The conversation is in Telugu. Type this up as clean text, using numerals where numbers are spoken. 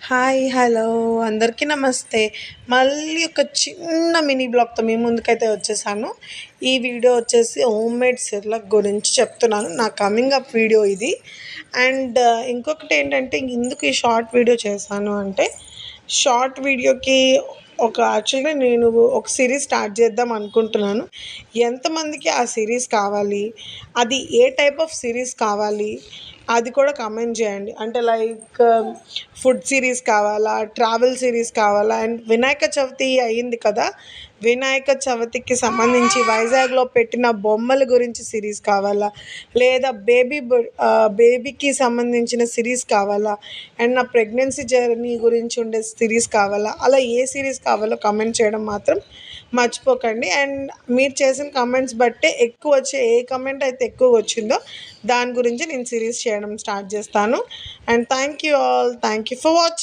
హాయ్ హలో అందరికీ నమస్తే. మళ్ళీ ఒక చిన్న మినీ బ్లాగ్తో మీ ముందుకైతే వచ్చేసాను. ఈ వీడియో వచ్చేసి హోమ్ మేడ్ సిర్లాక్ గురించి చెప్తున్నాను. నా కమింగ్ అప్ వీడియో ఇది. అండ్ ఇంకొకటి ఏంటంటే ఎందుకు ఈ షార్ట్ వీడియో చేశాను అంటే, షార్ట్ వీడియోకి యాక్చువల్గా నేను ఒక సిరీస్ స్టార్ట్ చేద్దాం అనుకుంటున్నాను. ఎంతమందికి ఆ సిరీస్ కావాలి, అది ఏ టైప్ ఆఫ్ సిరీస్ కావాలి అది కూడా కామెంట్ చేయండి. అంటే లైక్ ఫుడ్ సిరీస్ కావాలా, ట్రావెల్ సిరీస్ కావాలా, అండ్ వినాయక చవితి అయ్యింది కదా, వినాయక చవితికి సంబంధించి వైజాగ్లో పెట్టిన బొమ్మల గురించి సిరీస్ కావాలా, లేదా బేబీకి సంబంధించిన సిరీస్ కావాలా, అండ్ నా ప్రెగ్నెన్సీ జర్నీ గురించి ఉండే సిరీస్ కావాలా, అలా ఏ సిరీస్ కావాలో కమెంట్ చేయడం మాత్రం మర్చిపోకండి. అండ్ మీరు చేసిన కమెంట్స్ బట్టే ఏ కమెంట్ అయితే ఎక్కువ వచ్చిందో దాని గురించి నేను సిరీస్ చేయడం స్టార్ట్ చేస్తాను. And thank you for watching.